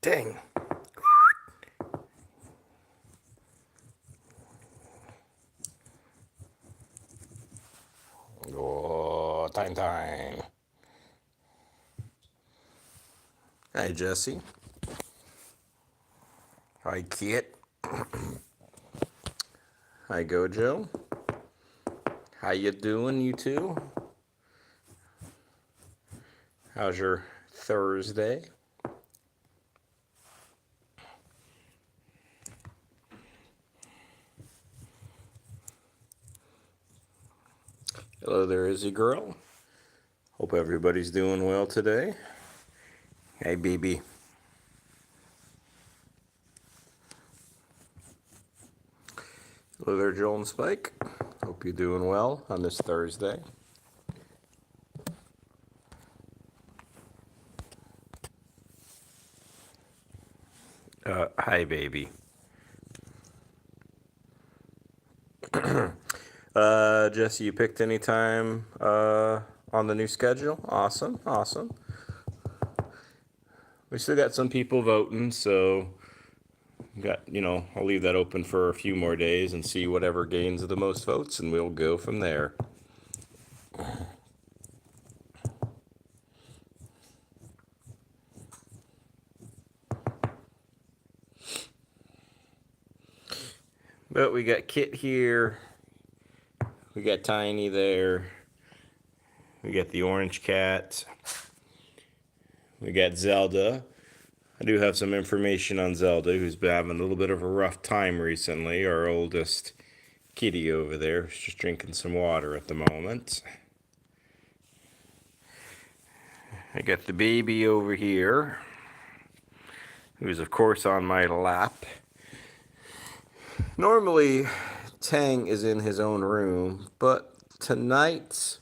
Dang. Oh, time. Hi, Jesse. Hi, Kit. Hi, Gojo. How you doing, you two? How's your Thursday? Hello there, Izzy girl. Hope everybody's doing well today. Hey, BB. Hello there, Joel and Spike. Hope you're doing well on this Thursday. Hi, baby. Jesse, you picked any time on the new schedule? Awesome. We still got some people voting, so I'll leave that open for a few more days and see whatever gains the most votes, and we'll go from there. But we got Kit here. We got Tiny there. We got the orange cat. We got Zelda. I do have some information on Zelda, who's been having a little bit of a rough time recently. Our oldest kitty over there is just drinking some water at the moment. I got the baby over here, who's of course on my lap. Normally, Tang is in his own room, but tonight,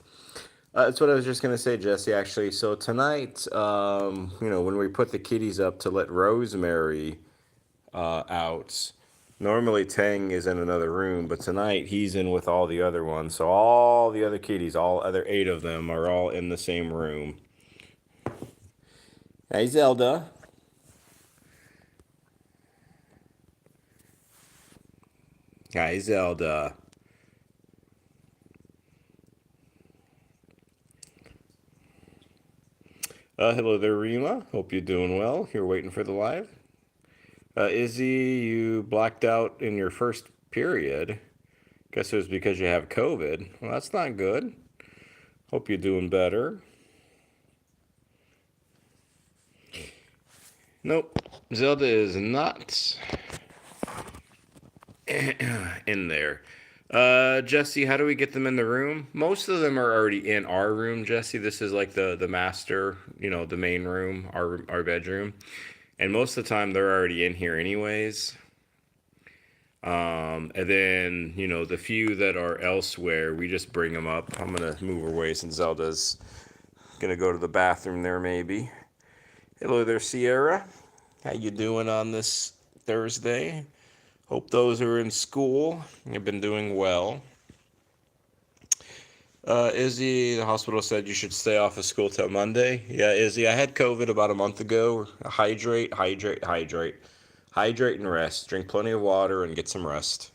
that's what I was just going to say, Jesse, actually. So tonight, when we put the kitties up to let Rosemary out, normally Tang is in another room, but tonight he's in with all the other ones. So all the other kitties, all other 8 of them, are all in the same room. Hey, Zelda. Hi, Zelda. Hello there, Rima. Hope you're doing well. You're waiting for the live. Izzy, you blacked out in your first period. Guess it was because you have COVID. Well, that's not good. Hope you're doing better. Nope. Zelda is not in there. Jesse, how do we get them in the room? Most of them are already in our room, Jesse. This is like the master, the main room, our bedroom. And most of the time they're already in here anyways. And then, the few that are elsewhere, we just bring them up. I'm going to move away since Zelda's going to go to the bathroom there maybe. Hello there, Sierra. How you doing on this Thursday? Hope those who are in school have been doing well. Izzy, the hospital said you should stay off of school till Monday. Yeah, Izzy, I had COVID about a month ago. Hydrate and rest. Drink plenty of water and get some rest.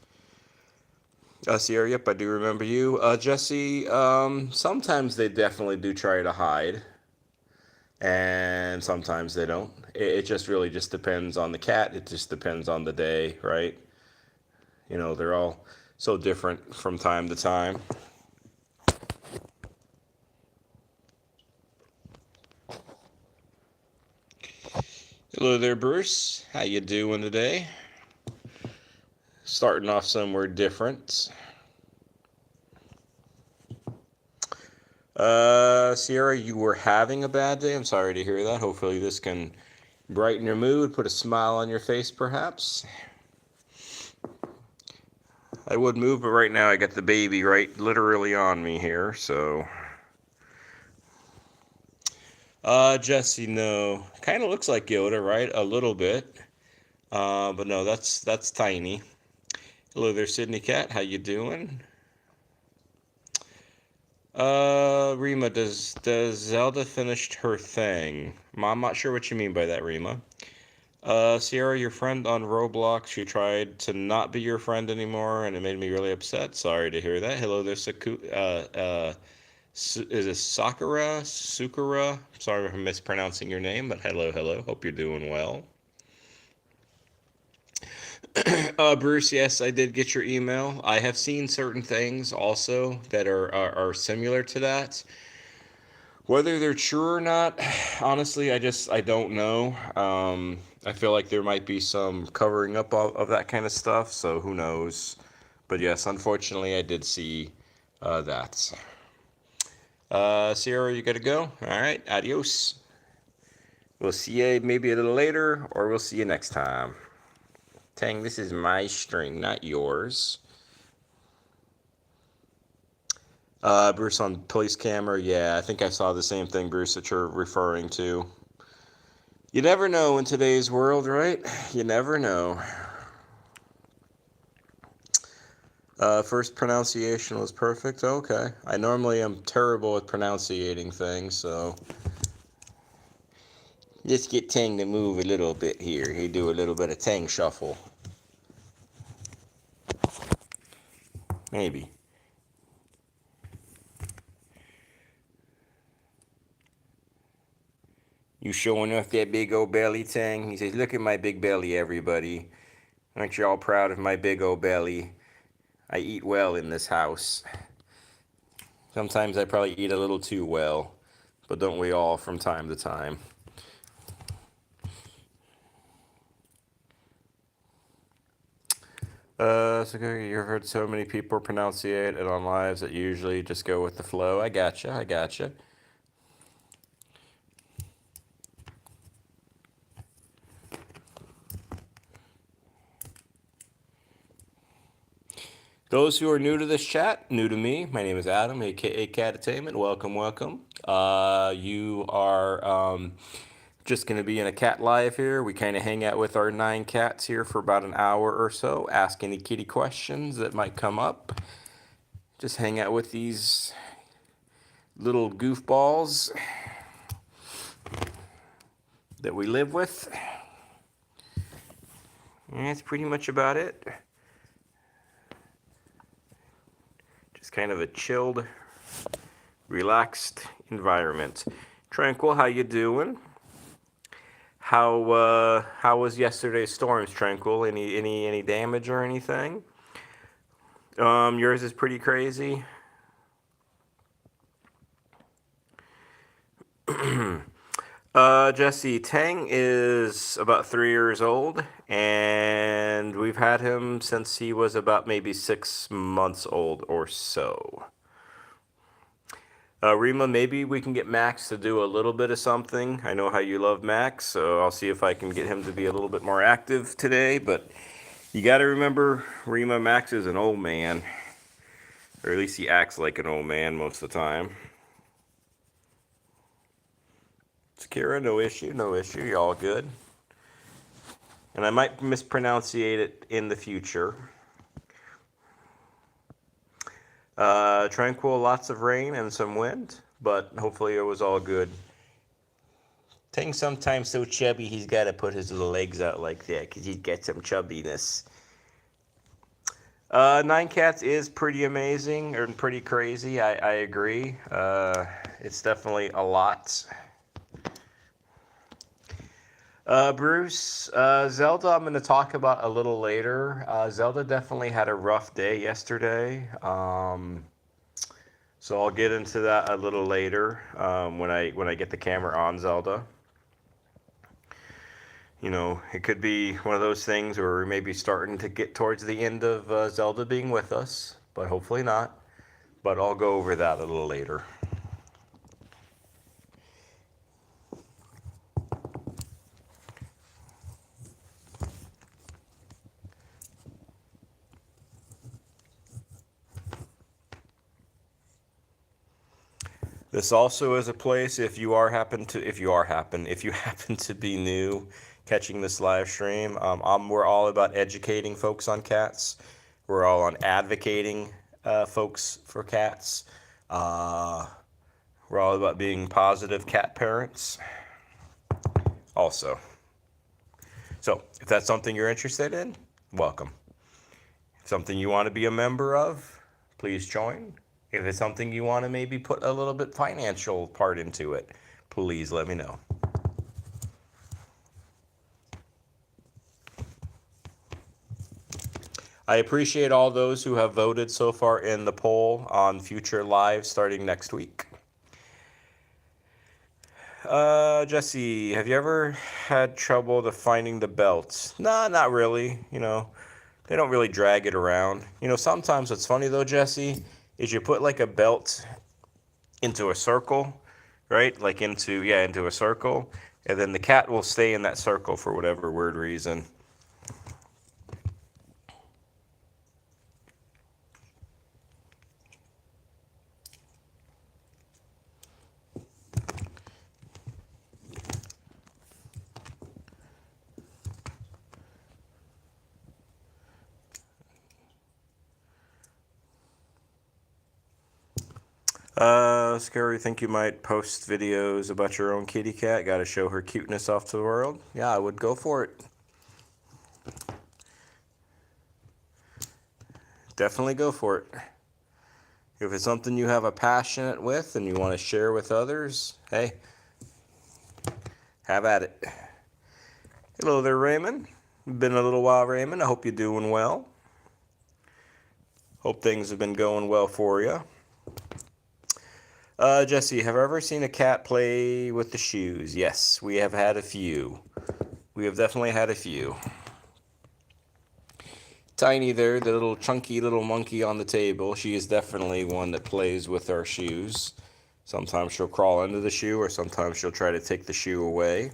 Sierra, yep, I do remember you. Jesse, sometimes they definitely do try to hide, and sometimes they don't. It just really just depends on the cat. It just depends on the day, right? They're all so different from time to time. Hello there, Bruce. How you doing today? Starting off somewhere different. Sierra, you were having a bad day. I'm sorry to hear that. Hopefully this can brighten your mood, put a smile on your face, perhaps. I would move, but right now I got the baby right literally on me here, so. Jesse, no. Kind of looks like Yoda, right? A little bit. But no, that's Tiny. Hello there, Sydney Cat. How you doing? Rima, does Zelda finished her thing? I'm not sure what you mean by that, Rima. Sierra, your friend on Roblox, she tried to not be your friend anymore, and it made me really upset. Sorry to hear that. Hello there, is it Sakura? Sukura? Sorry if I'm mispronouncing your name, but hello, hello. Hope you're doing well. Bruce, yes, I did get your email. I have seen certain things also that are similar to that. Whether they're true or not, honestly, I don't know. I feel like there might be some covering up of that kind of stuff, so who knows. But yes, unfortunately, I did see that. Sierra, you gotta go. All right, adios. We'll see you maybe a little later, or we'll see you next time. Tang, this is my string, not yours. Bruce on police camera. Yeah, I think I saw the same thing, Bruce, that you're referring to. You never know in today's world, right? You never know. First pronunciation was perfect. Okay. I normally am terrible at pronunciating things, so let's get Tang to move a little bit here. He do a little bit of Tang shuffle. Maybe. You showing off that big old belly, Tang? He says, look at my big belly, everybody. Aren't you all proud of my big old belly? I eat well in this house. Sometimes I probably eat a little too well, but don't we all from time to time? So you've heard so many people pronunciate it on lives that usually just go with the flow. I gotcha, I gotcha. Those who are new to this chat, new to me, my name is Adam, aka Catattainment. Welcome, welcome. You are just going to be in a cat live here. We kind of hang out with our 9 cats here for about an hour or so, ask any kitty questions that might come up. Just hang out with these little goofballs that we live with. And that's pretty much about it. Just kind of a chilled, relaxed environment. Tranquil, how you doing? How was yesterday's storms, Tranquil? Any damage or anything? Yours is pretty crazy. Jesse, Tang is about 3 years old, and we've had him since he was about maybe 6 months old or so. Rima, maybe we can get Max to do a little bit of something. I know how you love Max, so I'll see if I can get him to be a little bit more active today. But you got to remember, Rima, Max is an old man, or at least he acts like an old man most of the time. Kira, no issue, no issue. You're all good. And I might mispronunciate it in the future. Tranquil, lots of rain and some wind, but hopefully it was all good. Tang's sometimes so chubby he's got to put his little legs out like that because he's got some chubbiness. 9 cats is pretty amazing and pretty crazy. I agree. It's definitely a lot. Bruce, Zelda, I'm going to talk about a little later. Zelda definitely had a rough day yesterday. So I'll get into that a little later when I get the camera on Zelda. You know, it could be one of those things where we're maybe starting to get towards the end of Zelda being with us, but hopefully not. But I'll go over that a little later. This also is a place if you happen to be new catching this live stream. We're all about educating folks on cats. We're all on advocating folks for cats. We're all about being positive cat parents. Also, So if that's something you're interested in, welcome. If something you want to be a member of, please join. If it's something you want to maybe put a little bit financial part into it, please let me know. I appreciate all those who have voted so far in the poll on future lives starting next week. Jesse, have you ever had trouble finding the belts? Nah, not really. They don't really drag it around. Sometimes what's funny though, Jesse, is you put like a belt into a circle, right? Like into a circle, and then the cat will stay in that circle for whatever weird reason. Scary, think you might post videos about your own kitty cat? Got to show her cuteness off to the world? Yeah, I would go for it. Definitely go for it. If it's something you have a passion with and you want to share with others, hey, have at it. Hello there, Raymond. Been a little while, Raymond. I hope you're doing well. Hope things have been going well for you. Jesse, have I ever seen a cat play with the shoes? Yes, we have had a few. We have definitely had a few. Tiny there, the little chunky little monkey on the table, she is definitely one that plays with our shoes. Sometimes she'll crawl under the shoe, or sometimes she'll try to take the shoe away.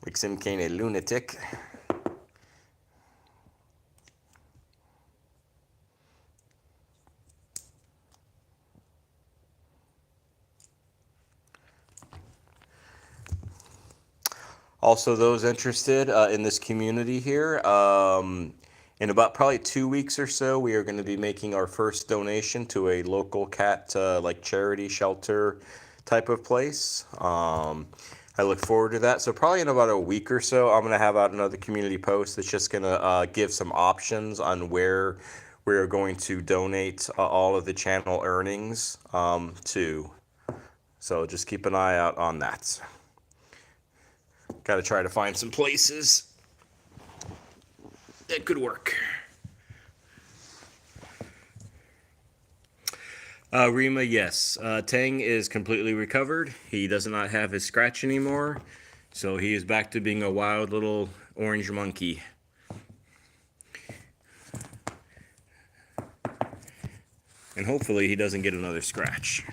Makes him kind of lunatic. Also, those interested in this community here, in about probably 2 weeks or so, we are going to be making our first donation to a local cat like charity shelter type of place. I look forward to that. So probably in about a week or so, I'm going to have out another community post that's just going to give some options on where we are going to donate all of the channel earnings to. So just keep an eye out on that. Got to try to find some places that could work. Rima, yes. Tang is completely recovered. He does not have his scratch anymore. So he is back to being a wild little orange monkey. And hopefully he doesn't get another scratch.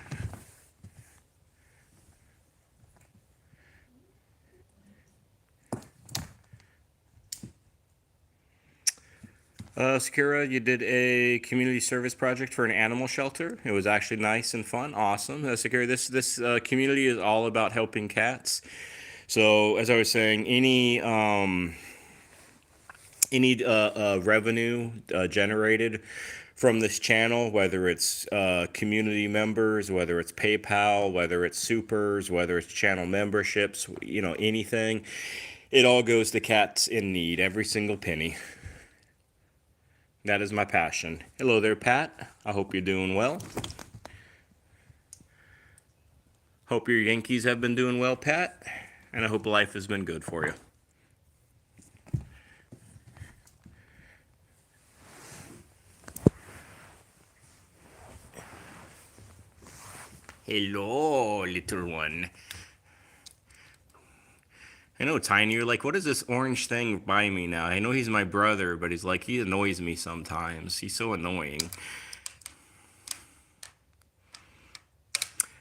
Sakura, you did a community service project for an animal shelter. It was actually nice and fun. Awesome. Sakura, this community is all about helping cats. So as I was saying, any revenue generated from this channel, whether it's community members, whether it's PayPal, whether it's supers, whether it's channel memberships, anything, it all goes to cats in need, every single penny. That is my passion. Hello there, Pat. I hope you're doing well. Hope your Yankees have been doing well, Pat. And I hope life has been good for you. Hello, little one. I know, Tiny, you're like, what is this orange thing by me now? I know he's my brother, but he annoys me sometimes. He's so annoying.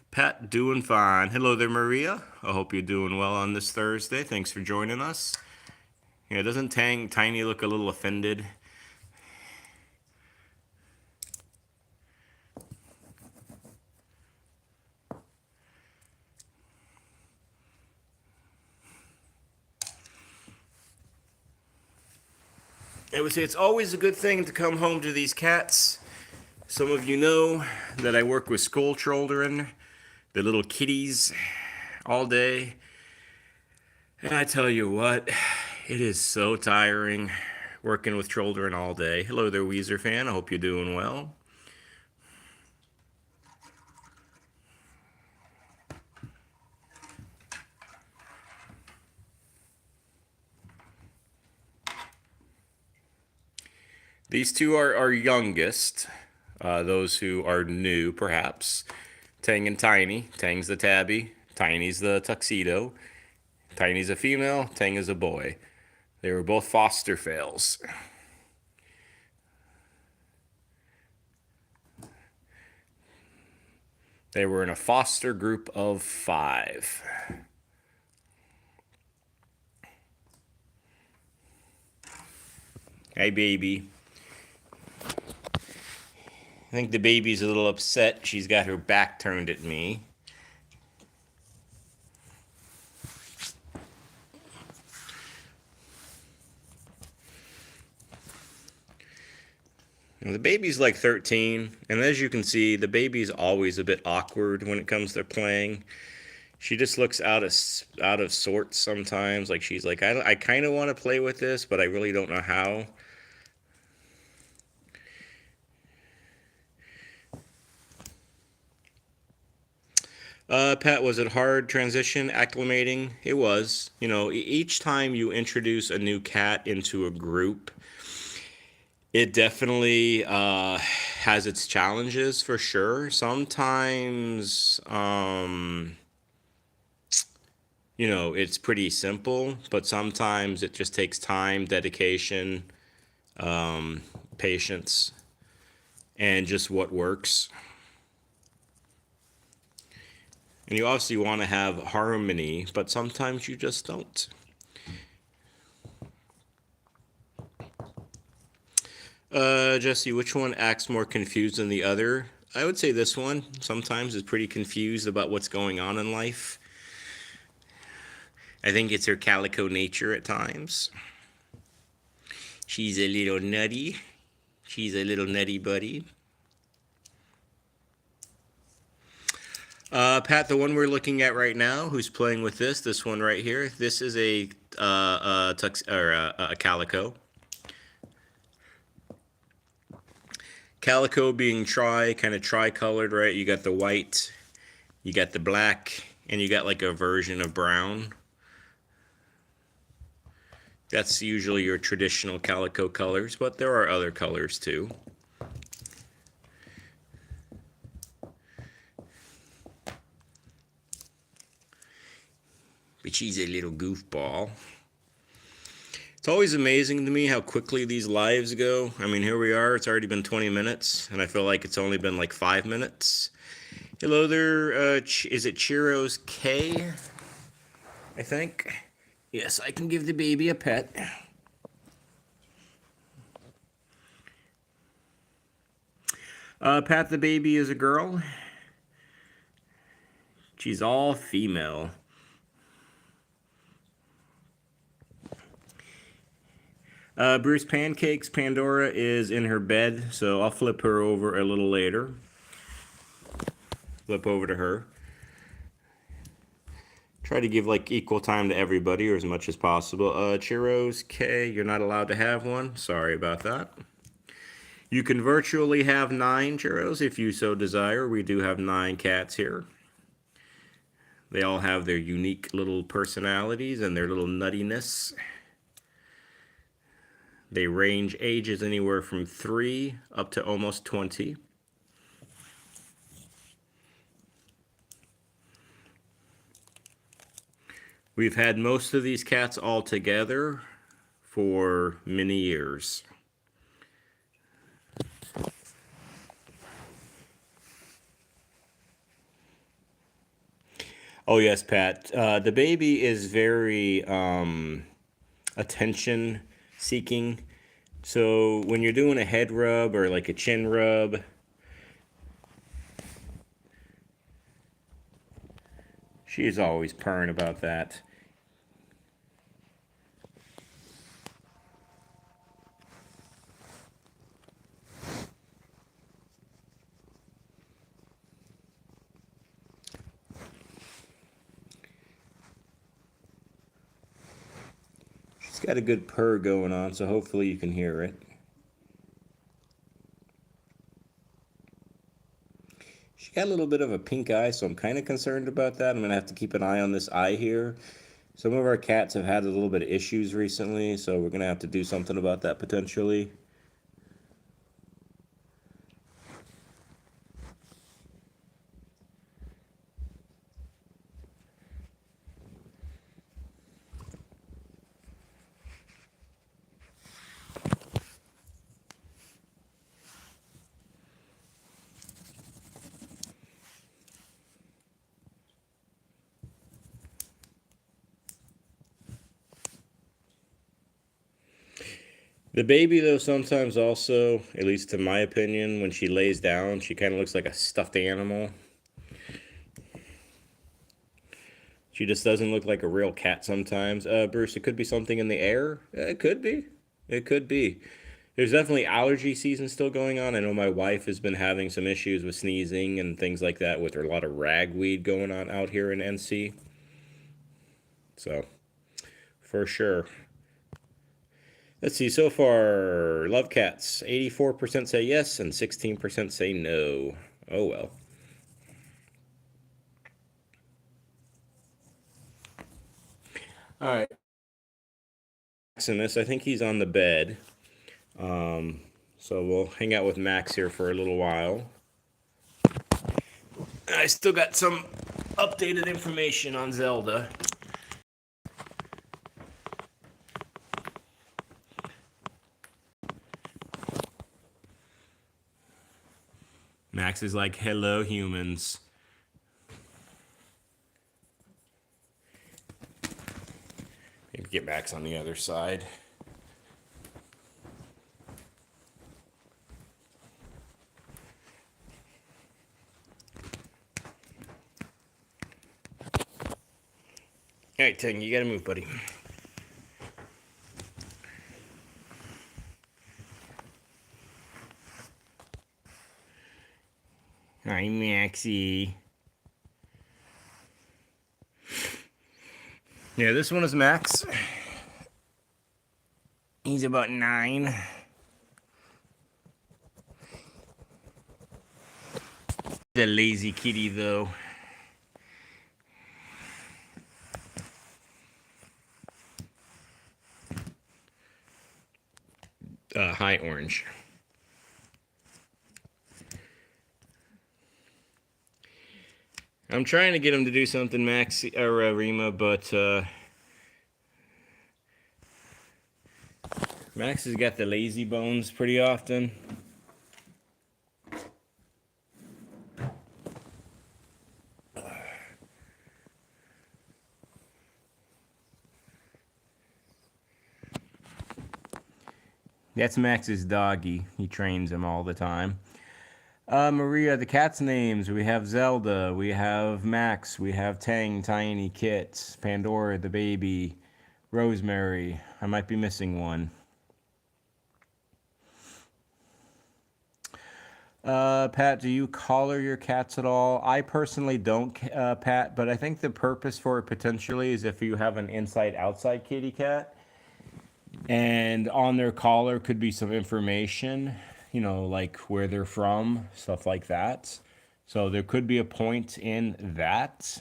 Pat, doing fine. Hello there, Maria. I hope you're doing well on this Thursday. Thanks for joining us. Yeah, doesn't Tiny look a little offended? I would say it's always a good thing to come home to these cats. Some of you know that I work with school children, the little kitties, all day. And I tell you what, It is so tiring working with children all day. Hello there, Weezer fan. I hope you're doing well. These two are our youngest, those who are new perhaps. Tang and Tiny. Tang's the tabby, Tiny's the tuxedo. Tiny's a female, Tang is a boy. They were both foster fails. They were in a foster group of 5. Hey, baby. I think the baby's a little upset. She's got her back turned at me. The baby's like 13, and as you can see, the baby's always a bit awkward when it comes to playing. She just looks out of sorts sometimes. Like she's like, I kind of want to play with this, but I really don't know how. Pat, was it hard transition acclimating? It was. You know, each time you introduce a new cat into a group, it definitely has its challenges for sure. Sometimes, you know, it's pretty simple, but sometimes it just takes time, dedication, patience, and just what works. And you obviously want to have harmony, but sometimes you just don't. Jesse, which one acts more confused than the other? I would say this one sometimes is pretty confused about what's going on in life. I think it's her calico nature at times. She's a little nutty. She's a little nutty buddy. Pat, the one we're looking at right now, who's playing with this one right here, this is a calico. Calico being kind of tri-colored, right? You got the white, you got the black, and you got like a version of brown. That's usually your traditional calico colors, but there are other colors too. But she's a little goofball. It's always amazing to me how quickly these lives go. I mean, here we are. It's already been 20 minutes, and I feel like it's only been like 5 minutes. Hello there. Is it Chiro's K? I think. Yes, I can give the baby a pet. Pat the baby is a girl. She's all female. Bruce Pancakes, Pandora is in her bed, so I'll flip her over a little later. Flip over to her. Try to give like equal time to everybody or as much as possible. Churros, K, you're not allowed to have one. Sorry about that. You can virtually have 9 churros if you so desire. We do have 9 cats here. They all have their unique little personalities and their little nuttiness. They range ages anywhere from 3 up to almost 20. We've had most of these cats all together for many years. Oh yes, Pat. The baby is very attention seeking. So when you're doing a head rub or like a chin rub, she's always purring about that. got a good purr going on, so hopefully you can hear it. She got a little bit of a pink eye, so I'm kind of concerned about that. I'm going to have to keep an eye on this eye here. Some of our cats have had a little bit of issues recently, so we're going to have to do something about that potentially. The baby, though, sometimes also, at least to my opinion, when she lays down, she kind of looks like a stuffed animal. She just doesn't look like a real cat sometimes. Bruce, it could be something in the air. It could be. It could be. There's definitely allergy season still going on. I know my wife has been having some issues with sneezing and things like that with a lot of ragweed going on out here in NC. So, for sure. Let's see, so far, love cats. 84% say yes and 16% say no. Oh well. All right. Max in this, I think he's on the bed. So we'll hang out with Max here for a little while. I still got some updated information on Zelda. Max is like, hello, humans. Maybe get Max on the other side. All right, Ting, you gotta move, buddy. Hi, Maxie. Yeah, this one is Max. He's about 9. The lazy kitty, though. Hi, Orange. I'm trying to get him to do something, Max or Rima, but Max has got the lazy bones pretty often. That's Max's doggy. He trains him all the time. Maria, the cat's names. We have Zelda. We have Max. We have Tang, Tiny, Kit, Pandora, the baby, Rosemary. I might be missing one. Pat, do you collar your cats at all? I personally don't, Pat, but I think the purpose for it potentially is if you have an inside-outside kitty cat, and on their collar could be some information, you know, like where they're from, stuff like that. So there could be a point in that.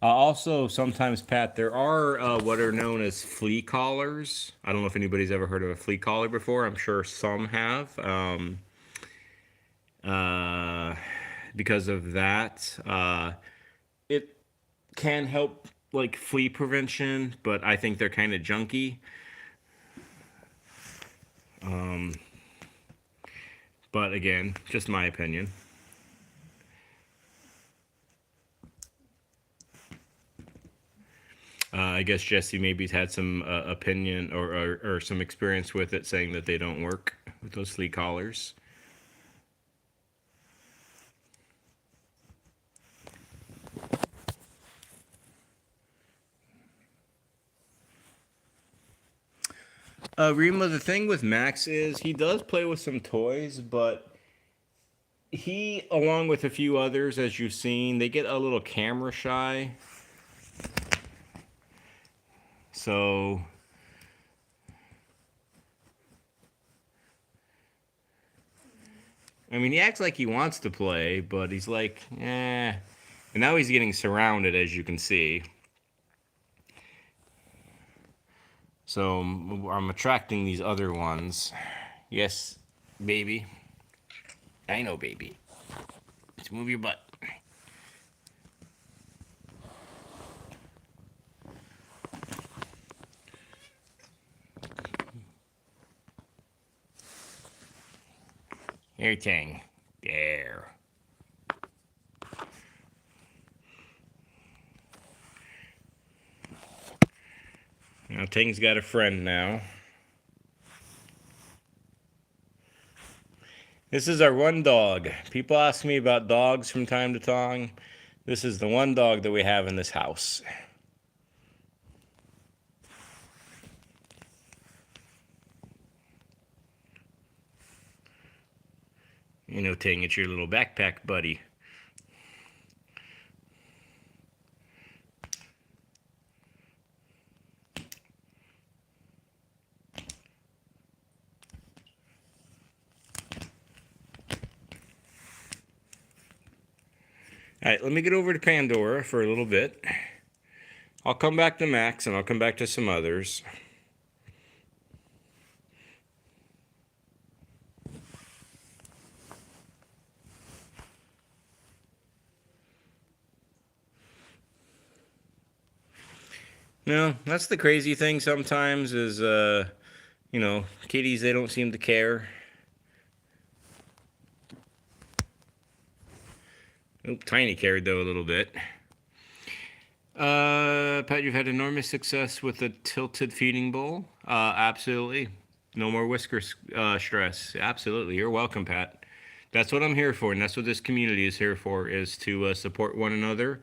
Also, sometimes, Pat, there are what are known as flea collars. I don't know if anybody's ever heard of a flea collar before. I'm sure some have. Because of that, it can help like flea prevention, but I think they're kind of junky. But again, just my opinion. I guess Jesse maybe's had some opinion or some experience with it, saying that they don't work with those flea collars. Rima, the thing with Max is he does play with some toys, but he, along with a few others, as you've seen, they get a little camera shy. So I mean, he acts like he wants to play, but he's like, eh. And now he's getting surrounded, as you can see. So I'm attracting these other ones. Yes, baby. I know, baby. Let's move your butt. Here, Tang. There. Now Tang's got a friend now. This is our one dog. People ask me about dogs from time to time. This is the one dog that we have in this house. You know, Tang, it's your little backpack buddy. All right, let me get over to Pandora for a little bit. I'll come back to Max, and I'll come back to some others. No, that's the crazy thing sometimes is, you know, kitties, they don't seem to care. Oop, Tiny cared, though, a little bit. Pat, you've had enormous success with the tilted feeding bowl. Absolutely. No more whisker stress. Absolutely. You're welcome, Pat. That's what I'm here for, and that's what this community is here for, is to support one another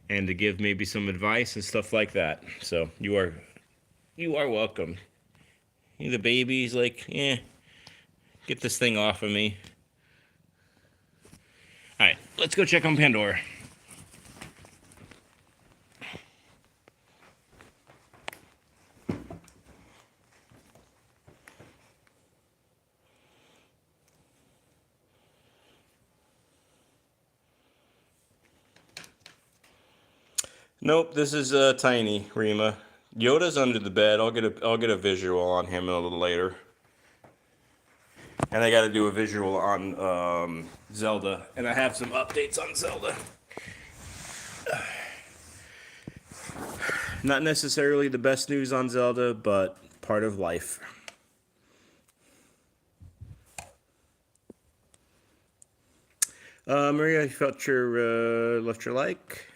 and to give maybe some advice and stuff like that. So you are welcome. The baby's like, get this thing off of me. All right, let's go check on Pandora. Nope, this is Tiny, Rima. Yoda's under the bed. I'll get a visual on him a little later. And I got to do a visual on Zelda, and I have some updates on Zelda. Not necessarily the best news on Zelda, but part of life. Maria, you felt your left your like,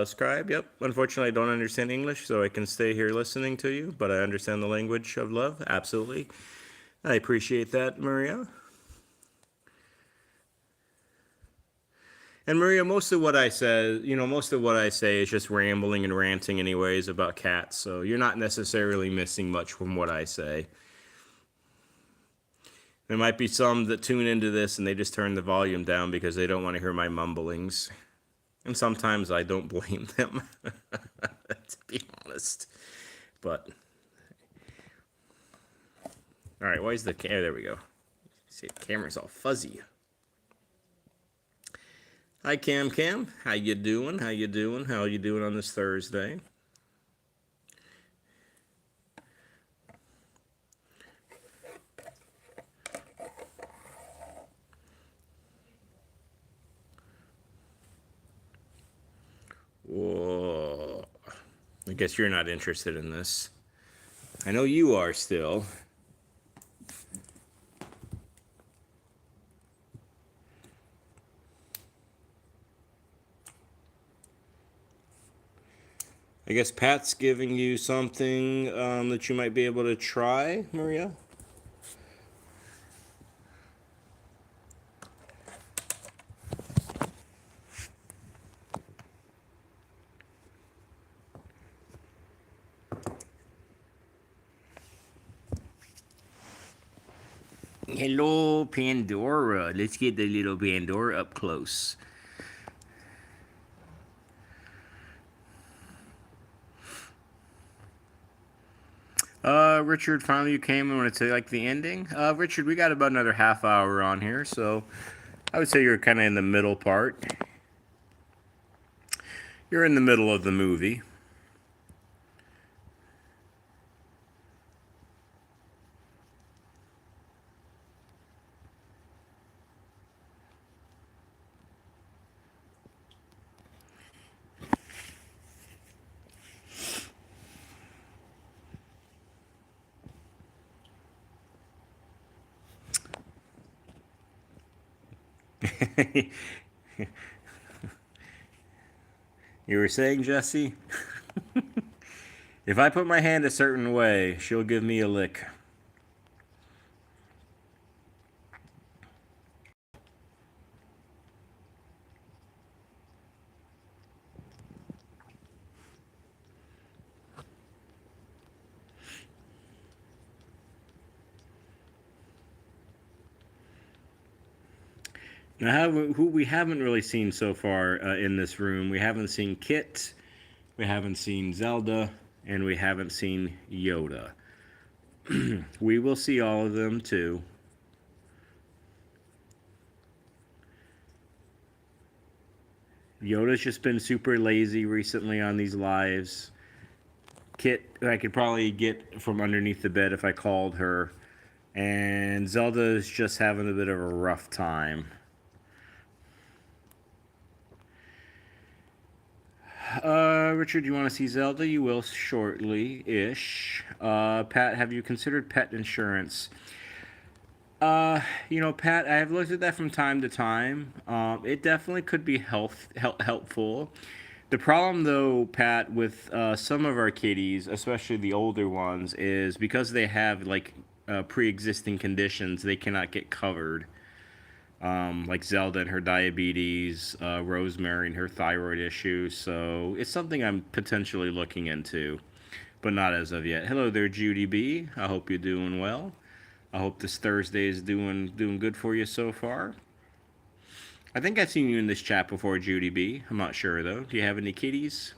scribe. Yep. Unfortunately, I don't understand English, so I can stay here listening to you, but I understand the language of love. Absolutely. I appreciate that, Maria. And Maria, most of what I say, most of what I say is just rambling and ranting, anyways, about cats. So you're not necessarily missing much from what I say. There might be some that tune into this and they just turn the volume down because they don't want to hear my mumblings. And sometimes I don't blame them, to be honest. But, all right, why is the camera? There we go. See, the camera's all fuzzy. Hi, Cam. How you doing? How you doing? How are you doing on this Thursday? Whoa. I guess you're not interested in this. I know you are still. I guess Pat's giving you something that you might be able to try, Maria. Hello, Pandora. Let's get the little Pandora up close. Richard, finally you came. I want to say like the ending. Richard, we got about another half hour on here, so I would say you're kind of in the middle part. You're in the middle of the movie. You were saying, Jesse? If I put my hand a certain way, she'll give me a lick. Now, who we haven't really seen so far in this room, we haven't seen Kit, we haven't seen Zelda, and we haven't seen Yoda. We will see all of them too. Yoda's just been super lazy recently on these lives. Kit, I could probably get from underneath the bed if I called her. And Zelda is just having a bit of a rough time. Richard, you want to see Zelda? You will shortly-ish. Pat, have you considered pet insurance? Pat, I've looked at that from time to time. It definitely could be helpful. The problem, though, Pat, with some of our kitties, especially the older ones, is because they have like pre-existing conditions, they cannot get covered. Like Zelda and her diabetes, Rosemary and her thyroid issues. So it's something I'm potentially looking into, but not as of yet. Hello there, Judy B. I hope you're doing well. I hope this Thursday is doing good for you so far. I think I've seen you in this chat before, Judy B. I'm not sure though. Do you have any kitties?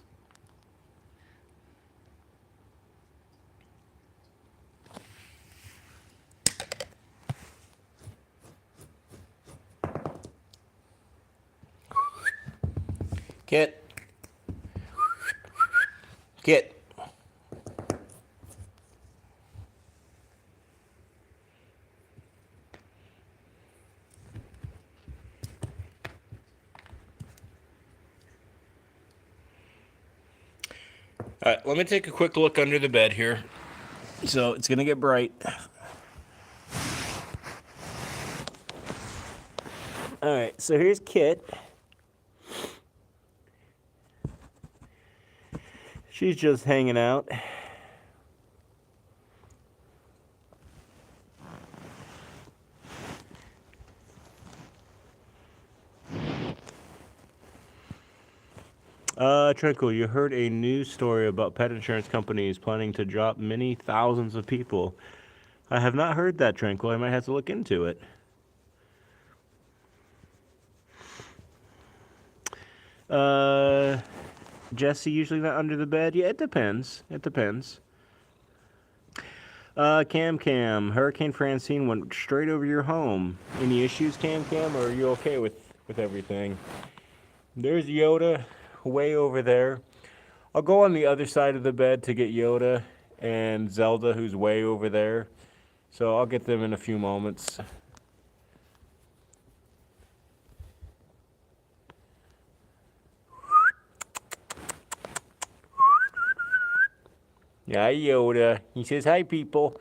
Kit. Kit. All right, let me take a quick look under the bed here. So it's gonna get bright. All right, so here's Kit. She's just hanging out. Tranquil, you heard a news story about pet insurance companies planning to drop many thousands of people. I have not heard that, Tranquil. I might have to look into it. Uh, Jesse, usually not under the bed? Yeah, it depends. It depends. Cam, Hurricane Francine went straight over your home. Any issues, Cam, or are you okay with everything? There's Yoda way over there. I'll go on the other side of the bed to get Yoda and Zelda, who's way over there. So I'll get them in a few moments. Yeah, Yoda. He says, hi, people.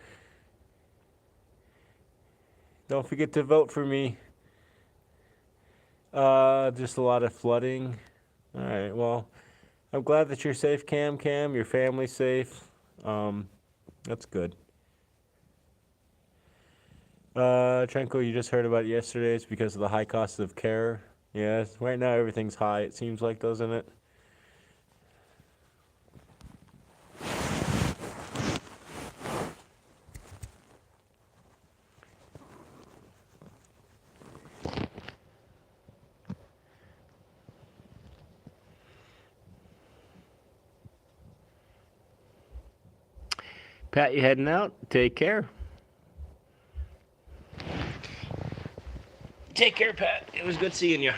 Don't forget to vote for me. Just a lot of flooding. All right, well, I'm glad that you're safe, Cam. Your family's safe. That's good. Tranquil, you just heard about yesterday. It's because of the high cost of care. Yes, right now everything's high, it seems like, doesn't it? Pat, you heading out? Take care. Take care, Pat. It was good seeing you.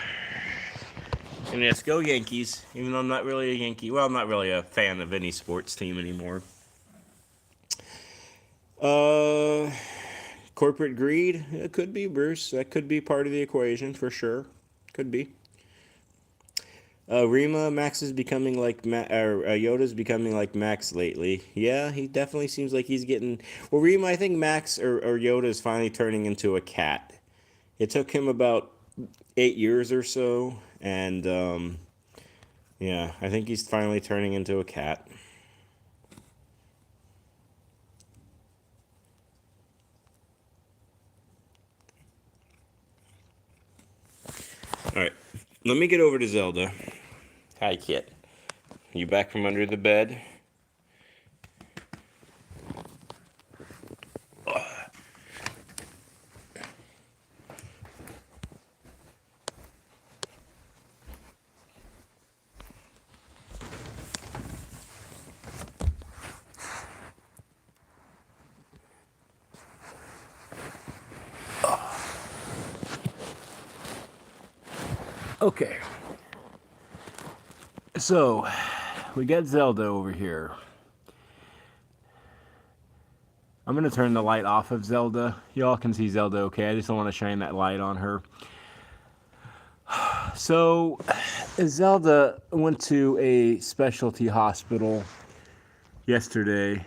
And yes, go Yankees. Even though I'm not really a Yankee. Well, I'm not really a fan of any sports team anymore. Uh, Corporate greed. It could be, Bruce. That could be part of the equation for sure. Could be. Rima, Max is becoming like Yoda's becoming like Max lately. Yeah, he definitely seems like he's getting. Well, Rima, I think Max or Yoda is finally turning into a cat. It took him about 8 years or so, and yeah, I think he's finally turning into a cat. All right, let me get over to Zelda. Hi, kit. You back from under the bed? Okay. So, we got Zelda over here. I'm going to turn the light off of Zelda. Y'all can see Zelda okay. I just don't want to shine that light on her. So, Zelda went to a specialty hospital yesterday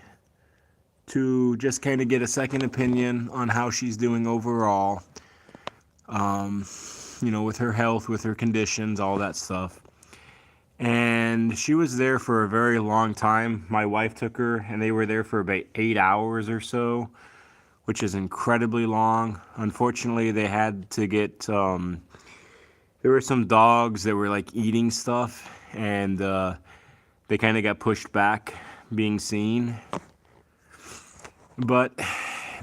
to just kind of get a second opinion on how she's doing overall. With her health, with her conditions, all that stuff. And she was there for a very long time. My wife took her, and they were there for about 8 hours or so, which is incredibly long. Unfortunately, they had to get, there were some dogs that were like eating stuff, and they kind of got pushed back being seen. But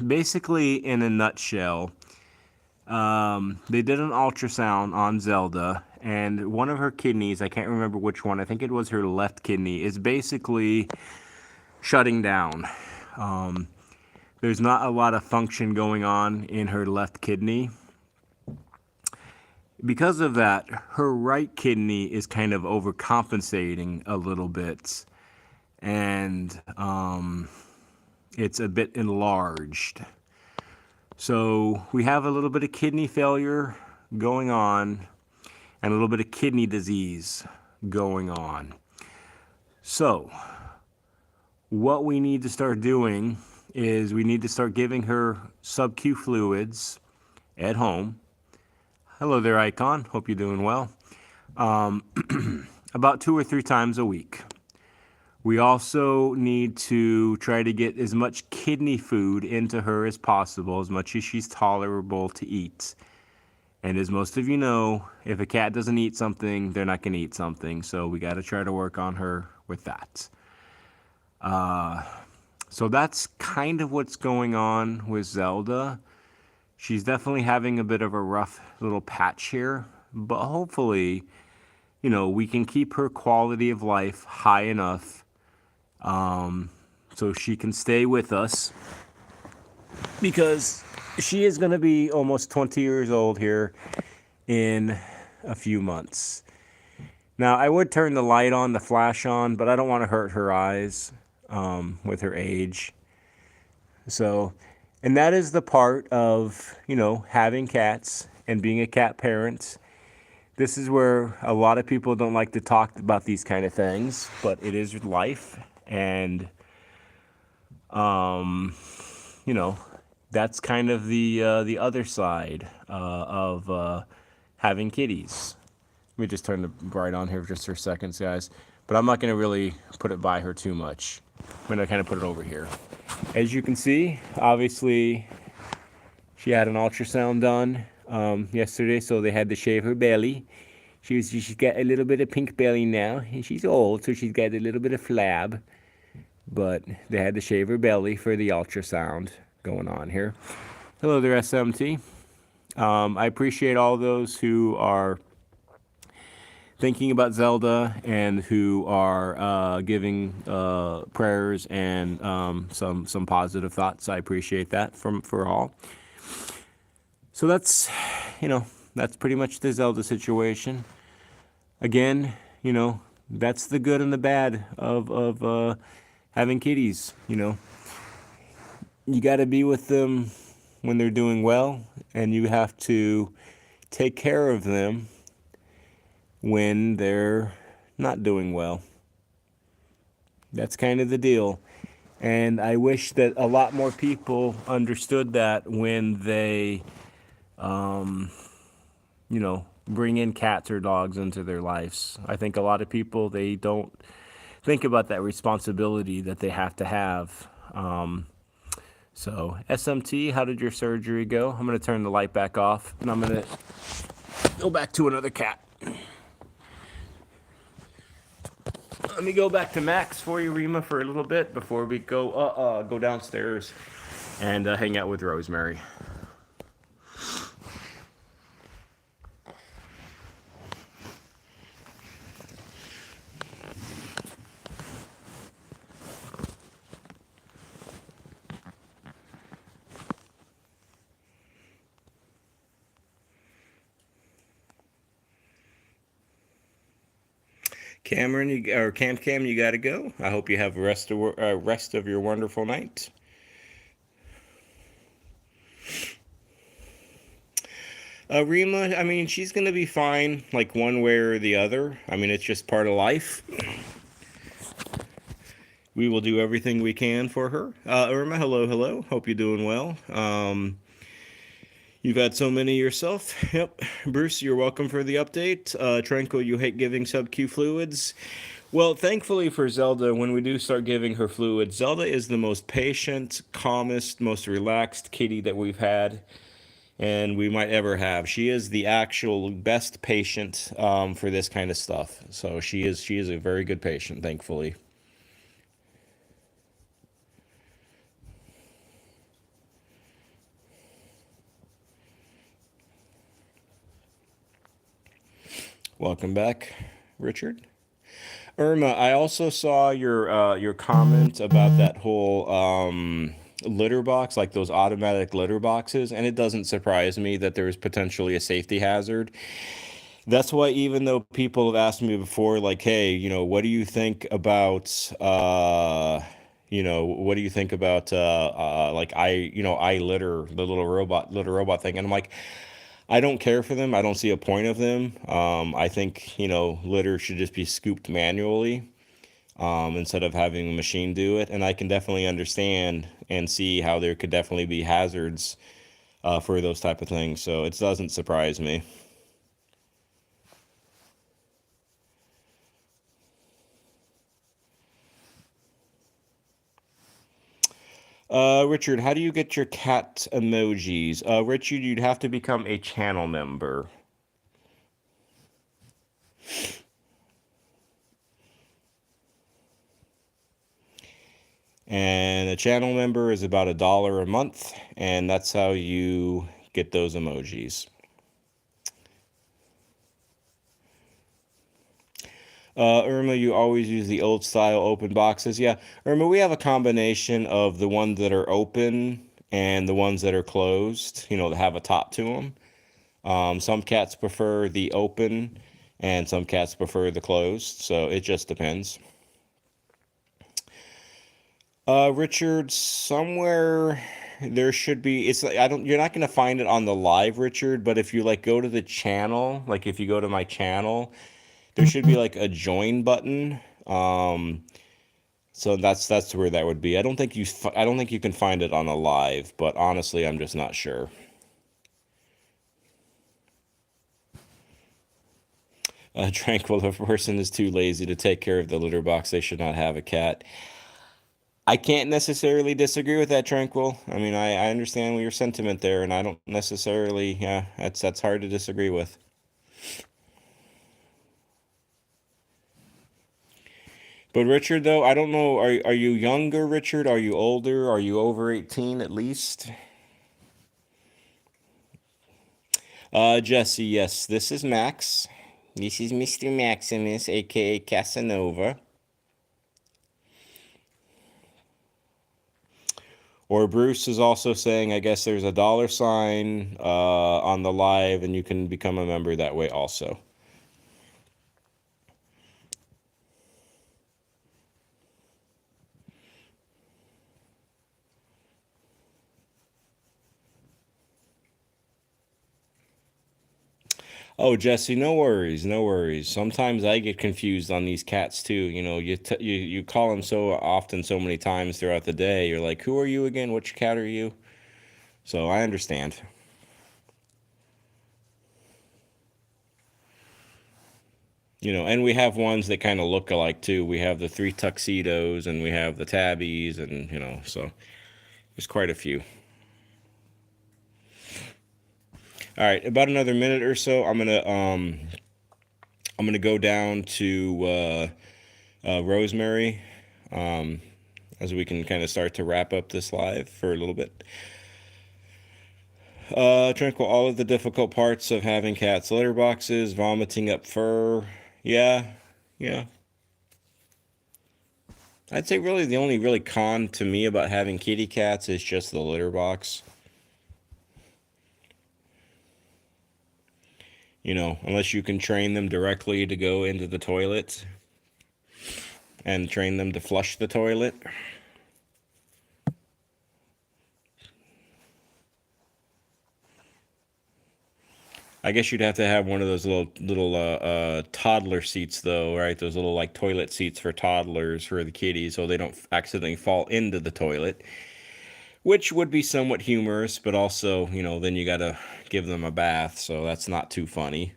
basically, in a nutshell, they did an ultrasound on Zelda, and one of her kidneys, I can't remember which one, I think it was her left kidney, is basically shutting down. There's not a lot of function going on in her left kidney. Because of that, her right kidney is kind of overcompensating a little bit, and it's a bit enlarged. So we have a little bit of kidney failure going on and a little bit of kidney disease going on. So what we need to start doing is we need to start giving her sub-Q fluids at home. Hello there, Icon. Hope you're doing well. About 2 or 3 times a week. We also need to try to get as much kidney food into her as possible, as much as she's tolerable to eat. And as most of you know, if a cat doesn't eat something, they're not going to eat something. So we got to try to work on her with that. So that's kind of what's going on with Zelda. She's definitely having a bit of a rough little patch here. But hopefully, we can keep her quality of life high enough so she can stay with us, because she is going to be almost 20 years old here in a few months. Now, I would turn the light on, the flash on, but I don't want to hurt her eyes with her age. So, and that is the part of, having cats and being a cat parent. This is where a lot of people don't like to talk about these kind of things, but it is life. And, that's kind of the other side of having kitties. Let me just turn the bright on here just for seconds, guys. But I'm not going to really put it by her too much. I'm going to kind of put it over here. As you can see, obviously, she had an ultrasound done yesterday, so they had to shave her belly. She's got a little bit of pink belly now, and she's old, so she's got a little bit of flab. But they had to shave her belly for the ultrasound going on here. Hello there, SMT. I appreciate all those who are thinking about Zelda and who are giving prayers and some positive thoughts. I appreciate that for all. So that's, that's pretty much the Zelda situation. Again, that's the good and the bad of having kitties. You got to be with them when they're doing well, and you have to take care of them when they're not doing well. That's kind of the deal. And I wish that a lot more people understood that when they, bring in cats or dogs into their lives. I think a lot of people, they don't think about that responsibility that they have to have. So, SMT, how did your surgery go? I'm going to turn the light back off, and I'm going to go back to another cat. Let me go back to Max for you, Rima, for a little bit before we go downstairs and hang out with Rosemary. Cameron, Cam, you got to go. I hope you have rest of your wonderful night. Rima, I mean, she's going to be fine, like one way or the other. I mean, it's just part of life. We will do everything we can for her. Irma, hello. Hope you're doing well. You've had so many yourself. Yep. Bruce, you're welcome for the update. Tranquil, you hate giving sub-Q fluids. Well, thankfully for Zelda, when we do start giving her fluids, Zelda is the most patient, calmest, most relaxed kitty that we've had and we might ever have. She is the actual best patient for this kind of stuff. So she is a very good patient, thankfully. Welcome back, Richard. Irma, I also saw your comment about that whole litter box, like those automatic litter boxes, and it doesn't surprise me that there is potentially a safety hazard. That's why even though people have asked me before, like, hey, what do you think about what do you think about like I litter, the little robot thing, and I'm like, I don't care for them. I don't see a point of them. I think, litter should just be scooped manually instead of having a machine do it. And I can definitely understand and see how there could definitely be hazards for those type of things. So it doesn't surprise me. Richard, how do you get your cat emojis? Richard, you'd have to become a channel member. And a channel member is about $1 a month, and that's how you get those emojis. Irma, you always use the old style open boxes. Yeah, Irma, we have a combination of the ones that are open and the ones that are closed, that have a top to them. Some cats prefer the open and some cats prefer the closed, so it just depends. Richard, somewhere there should be, it's like, you're not going to find it on the live, Richard, but if you go to the channel, like if you go to my channel, there should be like a join button. So that's where that would be. I don't think you can find it on a live, but honestly, I'm just not sure. Tranquil, if a person is too lazy to take care of the litter box, they should not have a cat. I can't necessarily disagree with that, Tranquil. I mean, I understand your sentiment there, and I don't necessarily, yeah, that's hard to disagree with. But Richard, though, I don't know, are you younger, Richard? Are you older? Are you over 18 at least? Jesse, yes, this is Max. This is Mr. Maximus, aka Casanova. Or Bruce is also saying, I guess there's a $sign on the live, and you can become a member that way also. Oh, Jesse, no worries, no worries. Sometimes I get confused on these cats too. You know, you call them so often, so many times throughout the day. You're like, who are you again? Which cat are you? So I understand. You know, and we have ones that kind of look alike too. We have the 3 tuxedos, and we have the tabbies, and you know, so there's quite a few. All right, about another minute or so, I'm gonna go down to Rosemary, as we can kind of start to wrap up this live for a little bit. Tranquil, all of the difficult parts of having cats: litter boxes, vomiting up fur. Yeah, yeah. I'd say really the only really con to me about having kitty cats is just the litter box. You know, unless you can train them directly to go into the toilet and train them to flush the toilet. I guess you'd have to have one of those little toddler seats though, right? Those little like toilet seats for toddlers for the kitties, so they don't accidentally fall into the toilet, which would be somewhat humorous, but also, you know, then you gotta give them a bath, so that's not too funny.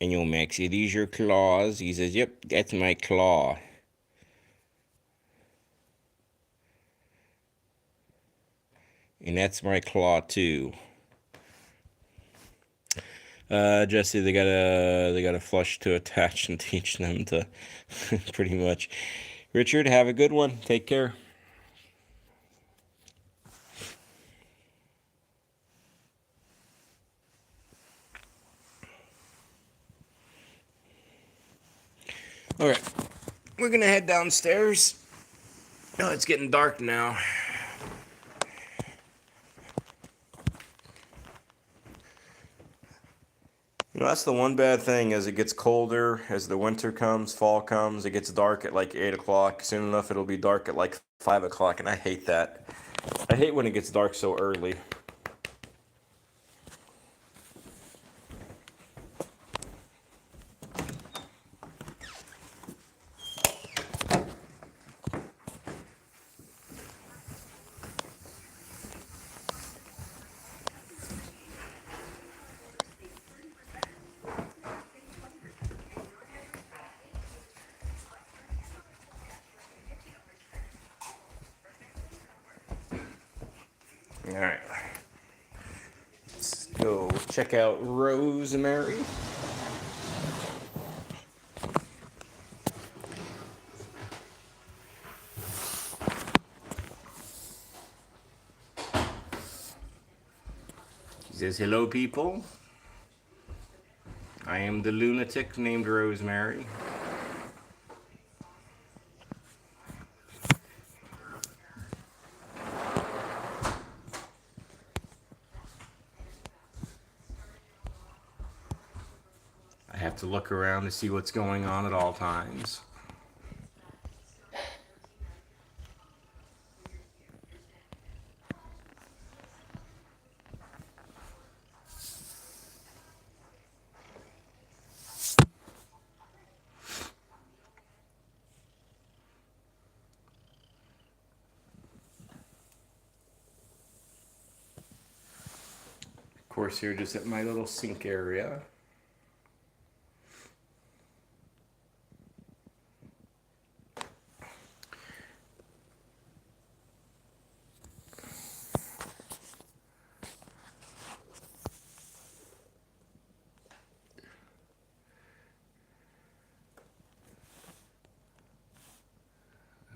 And you'll Maxie, these your claws? He says, yep, that's my claw. And that's my claw too. Jesse, they gotta flush to attach and teach them to pretty much. Richard, have a good one. Take care. Okay, we're gonna head downstairs. Oh, it's getting dark now. You know, that's the one bad thing. As it gets colder, as the winter comes, fall comes, it gets dark at like 8 o'clock. Soon enough, it'll be dark at like 5 o'clock, and I hate that. I hate when it gets dark so early. All right. Let's go check out Rosemary. She says, hello, people. I am the lunatic named Rosemary. I have to look around to see what's going on at all times. Of course, here just at my little sink area.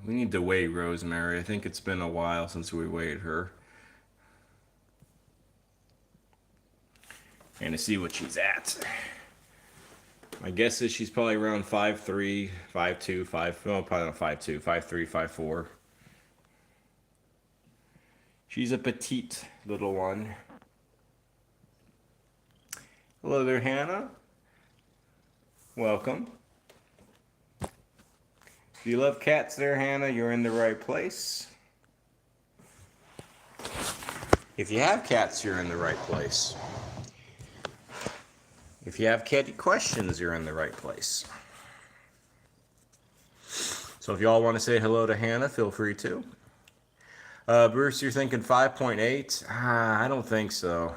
We need to weigh Rosemary. I think it's been a while since we weighed her. And to see what she's at. My guess is she's probably around 5'3", 5'2", 5. Well, probably not 5'2", 5'3", 5'4". She's a petite little one. Hello there, Hannah. Welcome. If you love cats there, Hannah, you're in the right place. If you have cats, you're in the right place. If you have catty questions, you're in the right place. So if y'all want to say hello to Hannah, feel free to. Bruce, you're thinking 5.8? I don't think so.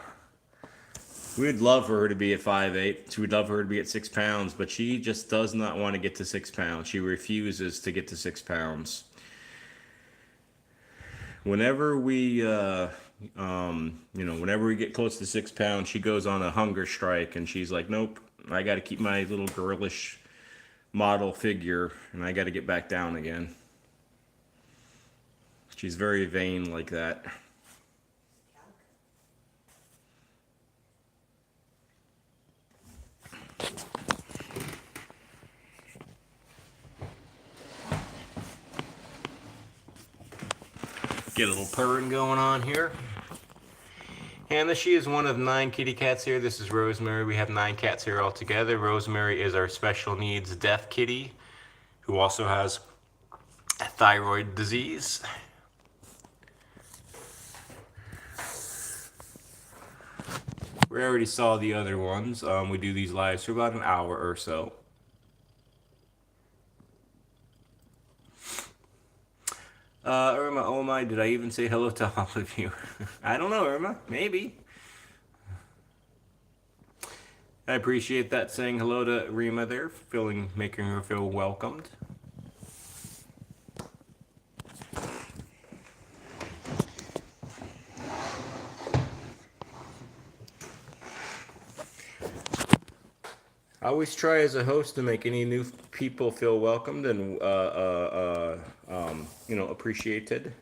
We'd love for her to be at 5'8". We'd love for her to be at 6 pounds, but she just does not want to get to 6 pounds. She refuses to get to 6 pounds. Whenever we, whenever we get close to 6 pounds, she goes on a hunger strike, and she's like, nope, I got to keep my little girlish model figure, and I got to get back down again. She's very vain like that. Get a little purring going on here. Hannah, she is one of 9 kitty cats here. This is Rosemary. We have 9 cats here all together. Rosemary is our special needs deaf kitty who also has thyroid disease. We already saw the other ones. We do these lives for about an hour or so. Irma, oh my, did I even say hello to all of you? I don't know, Irma. Maybe. I appreciate that, saying hello to Rima there, making her feel welcomed. I always try as a host to make any new people feel welcomed and appreciated.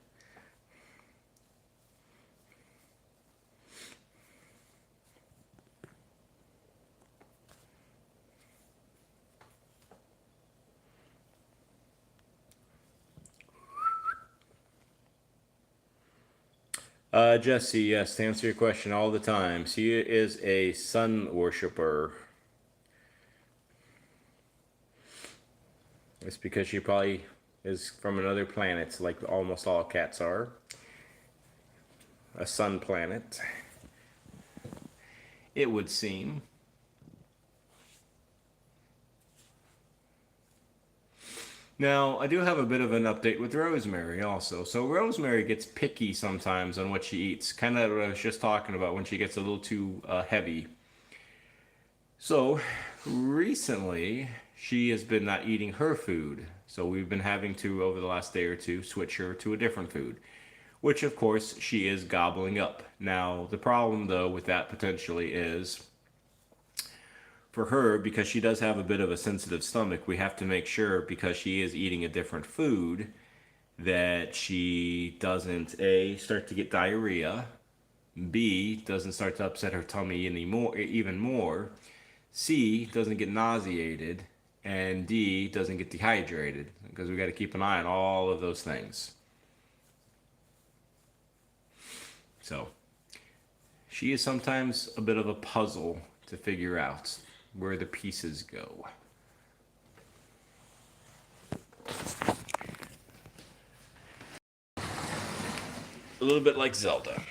Jesse, yes, to answer your question all the time, she is a sun worshiper. It's because she probably is from another planet, like almost all cats are. A sun planet, it would seem. Now, I do have a bit of an update with Rosemary also. So Rosemary gets picky sometimes on what she eats. Kind of what I was just talking about when she gets a little too heavy. So recently, she has been not eating her food. So we've been having to, over the last day or two, switch her to a different food. Which, of course, she is gobbling up. Now, the problem, though, with that potentially is, for her, because she does have a bit of a sensitive stomach, we have to make sure, because she is eating a different food, that she doesn't, A, start to get diarrhea, B, doesn't start to upset her tummy even more, C, doesn't get nauseated, and D, doesn't get dehydrated, because we got to keep an eye on all of those things. So, she is sometimes a bit of a puzzle to figure out where the pieces go. A little bit like Zelda.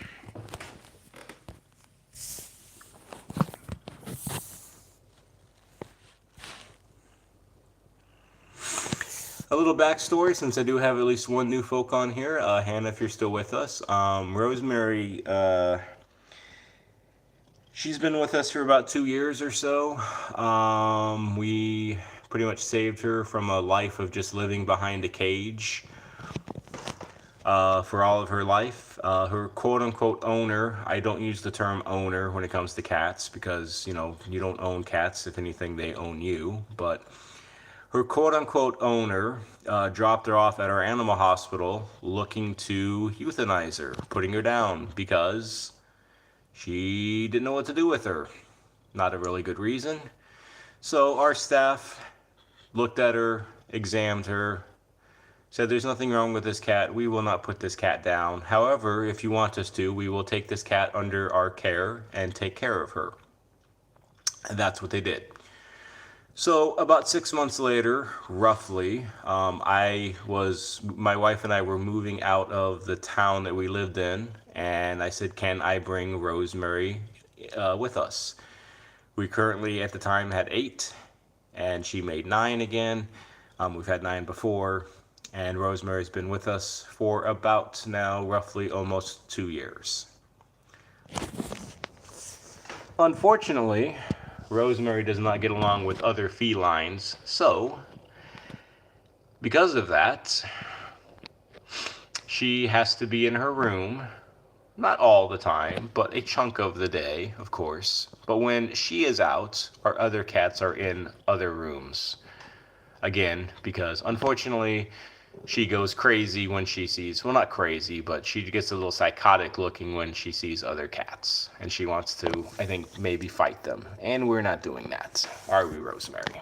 A little backstory, since I do have at least one new folk on here. Hannah, if you're still with us. Rosemary, she's been with us for about 2 years or so. We pretty much saved her from a life of just living behind a cage for all of her life. Her quote-unquote owner, I don't use the term owner when it comes to cats because, you don't own cats. If anything, they own you. But her quote unquote owner dropped her off at our animal hospital looking to euthanize her, putting her down because she didn't know what to do with her. Not a really good reason. So our staff looked at her, examined her, said there's nothing wrong with this cat. We will not put this cat down. However, if you want us to, we will take this cat under our care and take care of her. And that's what they did. So about 6 months later, roughly, my wife and I were moving out of the town that we lived in, and I said, can I bring Rosemary with us? We currently, at the time, had 8, and she made 9 again. We've had 9 before, and Rosemary's been with us for about now, roughly almost 2 years. Unfortunately, Rosemary does not get along with other felines, so because of that, she has to be in her room, not all the time, but a chunk of the day, of course. But when she is out, our other cats are in other rooms. Again, because unfortunately, she goes crazy when she sees, well, not crazy, but she gets a little psychotic looking when she sees other cats. And she wants to, I think, maybe fight them. And we're not doing that, are we, Rosemary?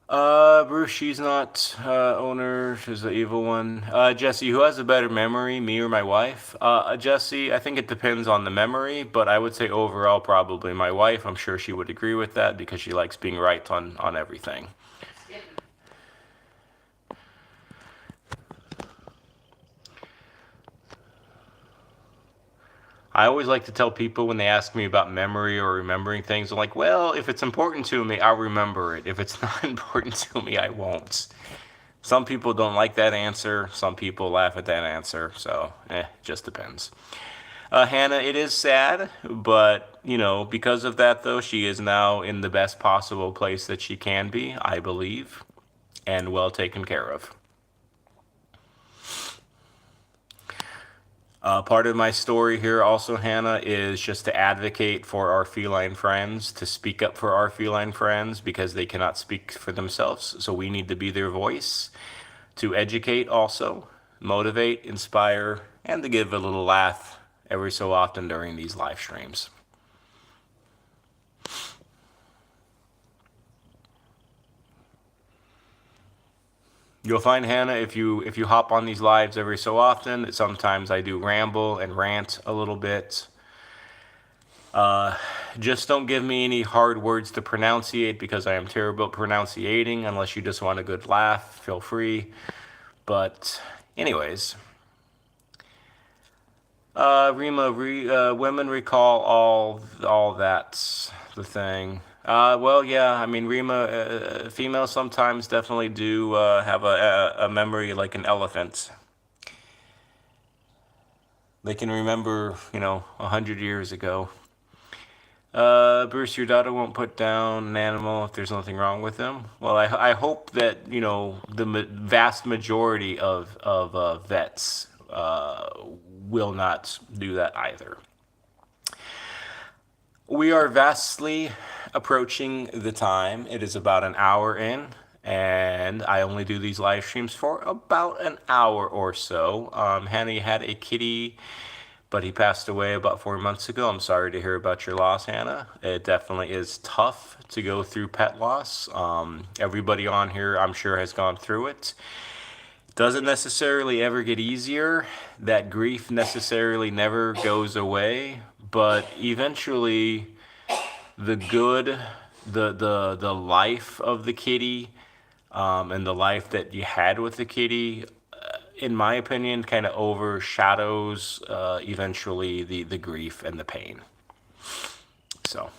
Bruce, she's not owner. She's the evil one. Jesse, who has a better memory, me or my wife? Jesse, I think it depends on the memory, but I would say overall probably my wife. I'm sure she would agree with that because she likes being right on everything. I always like to tell people when they ask me about memory or remembering things, I'm like, well, if it's important to me, I'll remember it. If it's not important to me, I won't. Some people don't like that answer. Some people laugh at that answer. So, just depends. Hannah, it is sad, but, because of that, though, she is now in the best possible place that she can be, I believe, and well taken care of. Part of my story here also, Hannah, is just to advocate for our feline friends, to speak up for our feline friends because they cannot speak for themselves. So we need to be their voice, to educate also, motivate, inspire, and to give a little laugh every so often during these live streams. You'll find, Hannah, if you hop on these lives every so often, sometimes I do ramble and rant a little bit. Just don't give me any hard words to pronunciate because I am terrible at pronunciating. Unless you just want a good laugh, feel free. But anyways, Rima, women recall all that's the thing. Well, yeah, I mean, Rima, females sometimes definitely do have a memory like an elephant. They can remember, 100 years ago. Bruce, your daughter won't put down an animal if there's nothing wrong with them. Well, I hope that, the vast majority of vets will not do that either. We are vastly approaching the time. It is about an hour in, and I only do these live streams for about an hour or so. Hannah had a kitty, but he passed away about 4 months ago. I'm sorry to hear about your loss, Hannah. It definitely is tough to go through pet loss. Everybody on here, I'm sure, has gone through it. Doesn't necessarily ever get easier. That grief necessarily never goes away, but eventually the good, the life of the kitty, and the life that you had with the kitty, in my opinion, kind of overshadows eventually the grief and the pain. So,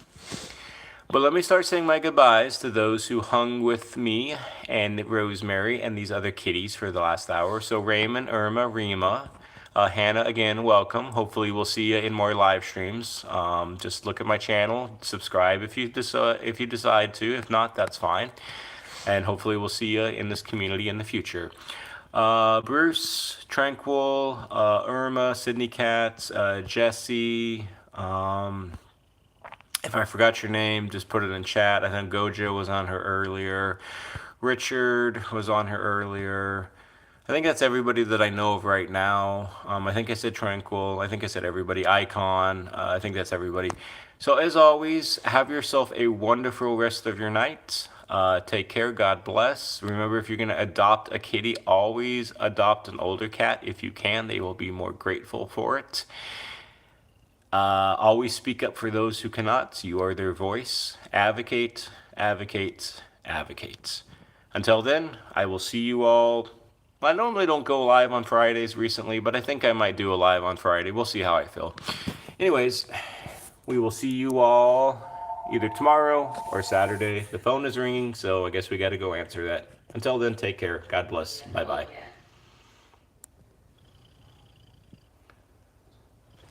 but let me start saying my goodbyes to those who hung with me and Rosemary and these other kitties for the last hour. So Raymond, Irma, Rima, Hannah, again, welcome. Hopefully we'll see you in more live streams. Just look at my channel, subscribe if you decide to. If not, that's fine. And hopefully we'll see you in this community in the future. Bruce, Tranquil, Irma, Sydney Cats, Jesse, If I forgot your name, just put it in chat. I think Gojo was on her earlier. Richard was on her earlier. I think that's everybody that I know of right now. I think I said Tranquil. I think I said everybody. Icon. I think that's everybody. So as always, have yourself a wonderful rest of your night. Take care. God bless. Remember, if you're going to adopt a kitty, always adopt an older cat if you can. They will be more grateful for it. Always speak up for those who cannot. You are their voice. Advocate, advocate, advocate. Until then, I will see you all. I normally don't go live on Fridays recently, but I think I might do a live on Friday. We'll see how I feel. Anyways, we will see you all either tomorrow or Saturday. The phone is ringing, so I guess we got to go answer that. Until then, take care. God bless. Bye-bye.